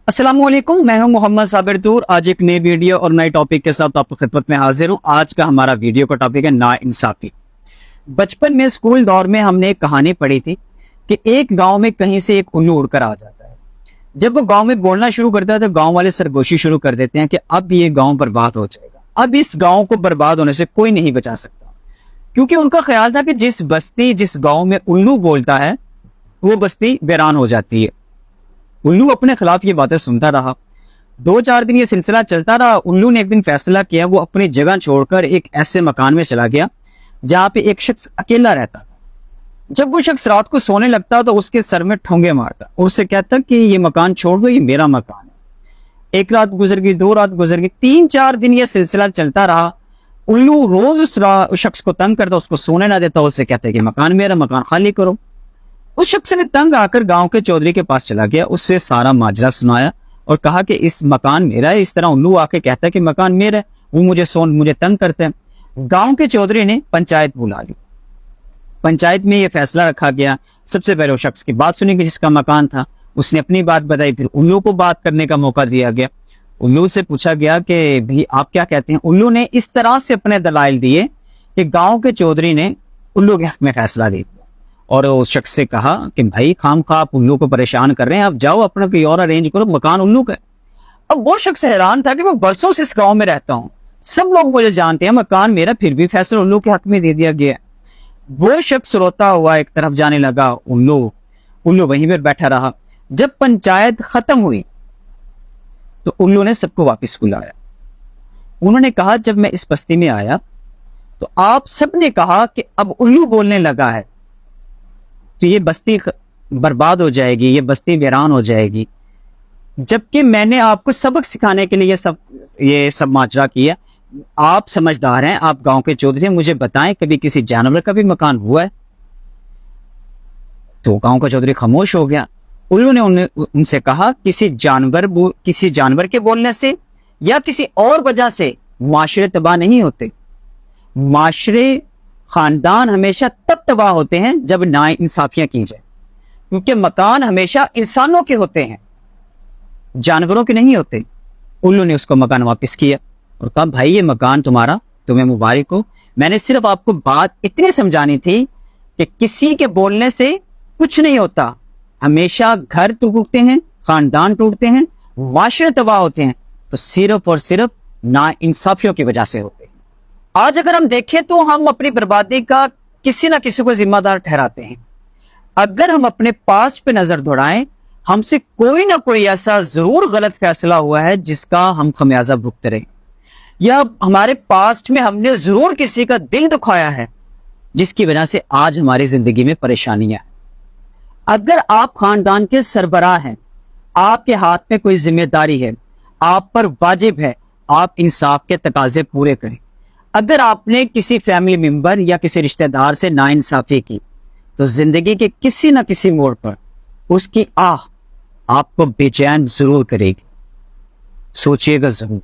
السلام علیکم، میں ہوں محمد صابر طور۔ آج ایک نئے ویڈیو اور نئے ٹاپک کے ساتھ آپ کی خدمت میں حاضر ہوں۔ آج کا ہمارا ویڈیو کا ٹاپک ہے ناانصافی۔ بچپن میں اسکول دور میں ہم نے ایک کہانی پڑھی تھی کہ ایک گاؤں میں کہیں سے ایک الو اڑ کر آ جاتا ہے۔ جب وہ گاؤں میں بولنا شروع کرتا ہے تو گاؤں والے سرگوشی شروع کر دیتے ہیں کہ اب یہ گاؤں برباد ہو جائے گا، اب اس گاؤں کو برباد ہونے سے کوئی نہیں بچا سکتا، کیونکہ ان کا خیال تھا کہ جس بستی جس گاؤں میں الو بولتا ہے وہ بستی ویران ہو جاتی ہے۔ الو اپنے خلاف یہ باتیں سنتا رہا۔ 2-4 دن یہ سلسلہ چلتا رہا۔ الو نے ایک دن فیصلہ کیا، وہ اپنی جگہ چھوڑ کر ایک ایسے مکان میں چلا گیا جہاں پہ ایک شخص اکیلا رہتا تھا۔ جب وہ شخص رات کو سونے لگتا تو اس کے سر میں ٹھونگے مارتا اور اسے کہتا کہ یہ مکان چھوڑ دو، یہ میرا مکان ہے۔ 1 رات گزر گئی، 2 رات گزر گئی، 3-4 دن یہ سلسلہ چلتا رہا۔ الو روز اس شخص کو تنگ کرتا، اس کو سونے نہ دیتا، اسے کہتا کہ مکان میرا، مکان خالی کرو۔ اس شخص نے تنگ آ کر گاؤں کے چودھری کے پاس چلا گیا، اس سے سارا ماجرا سنایا اور کہا کہ اس مکان میرا ہے۔ اس طرح الو آ کے کہتا ہے کہ مکان میرا ہے، وہ مجھے تنگ کرتے ہیں۔ گاؤں کے چودھری نے پنچایت بلا لی۔ پنچایت میں یہ فیصلہ رکھا گیا، سب سے پہلے اس شخص کی بات سنی کہ جس کا مکان تھا، اس نے اپنی بات بتائی، پھر الو کو بات کرنے کا موقع دیا گیا۔ الو سے پوچھا گیا کہ بھی آپ کیا کہتے ہیں؟ الو نے اس طرح سے اپنے دلائل دیے کہ گاؤں کے چودھری نے الو کے حق میں فیصلہ دے دیا اور اس شخص سے کہا کہ بھائی خام خواہ آپ الو کو پریشان کر رہے ہیں، آپ جاؤ اپنا کوئی اور ارینج کرو، مکان الو کا ہے۔ اب وہ شخص حیران تھا کہ میں برسوں سے اس گاؤں میں رہتا ہوں، سب لوگ مجھے جانتے ہیں، مکان میرا، پھر بھی فیصلہ الو کے حق میں دے دیا گیا۔ وہ شخص روتا ہوا ایک طرف جانے لگا، الو وہیں پر بیٹھا رہا۔ جب پنچایت ختم ہوئی تو الو نے سب کو واپس بلایا۔ انہوں نے کہا جب میں اس بستی میں آیا تو آپ سب نے کہا کہ اب الو بولنے لگا ہے تو یہ بستی برباد ہو جائے گی، یہ بستی ویران ہو جائے گی، جبکہ میں نے آپ کو سبق سکھانے کے لیے یہ سب ماجرا کیا۔ آپ سمجھدار ہیں، آپ گاؤں کے چودھری ہیں، مجھے بتائیں کبھی کسی جانور کا بھی مکان ہوا ہے؟ تو گاؤں کا چودھری خاموش ہو گیا۔ الو نے ان سے کہا کسی جانور کے بولنے سے یا کسی اور وجہ سے معاشرے تباہ نہیں ہوتے، معاشرے خاندان ہمیشہ تب تباہ ہوتے ہیں جب ناانصافیاں کی جائیں، کیونکہ مکان ہمیشہ انسانوں کے ہوتے ہیں، جانوروں کے نہیں ہوتے۔ الو نے اس کو مکان واپس کیا اور کہا بھائی یہ مکان تمہارا، تمہیں مبارک ہو۔ میں نے صرف آپ کو بات اتنی سمجھانی تھی کہ کسی کے بولنے سے کچھ نہیں ہوتا، ہمیشہ گھر ٹوٹتے ہیں، خاندان ٹوٹتے ہیں، معاشرے تباہ ہوتے ہیں تو صرف اور صرف ناانصافیوں کی وجہ سے ہوتے ہیں۔ آج اگر ہم دیکھیں تو ہم اپنی بربادی کا کسی نہ کسی کو ذمہ دار ٹھہراتے ہیں۔ اگر ہم اپنے پاسٹ پہ نظر دوڑائیں، ہم سے کوئی نہ کوئی ایسا ضرور غلط فیصلہ ہوا ہے جس کا ہم خمیازہ بھگت رہے ہیں، یا ہمارے پاسٹ میں ہم نے ضرور کسی کا دل دکھایا ہے جس کی وجہ سے آج ہماری زندگی میں پریشانیاں ہیں۔ اگر آپ خاندان کے سربراہ ہیں، آپ کے ہاتھ میں کوئی ذمہ داری ہے، آپ پر واجب ہے آپ انصاف کے تقاضے پورے کریں۔ اگر آپ نے کسی فیملی ممبر یا کسی رشتہ دار سے ناانصافی کی تو زندگی کے کسی نہ کسی موڑ پر اس کی آہ آپ کو بے چین ضرور کرے گی، سوچئے گا ضرور۔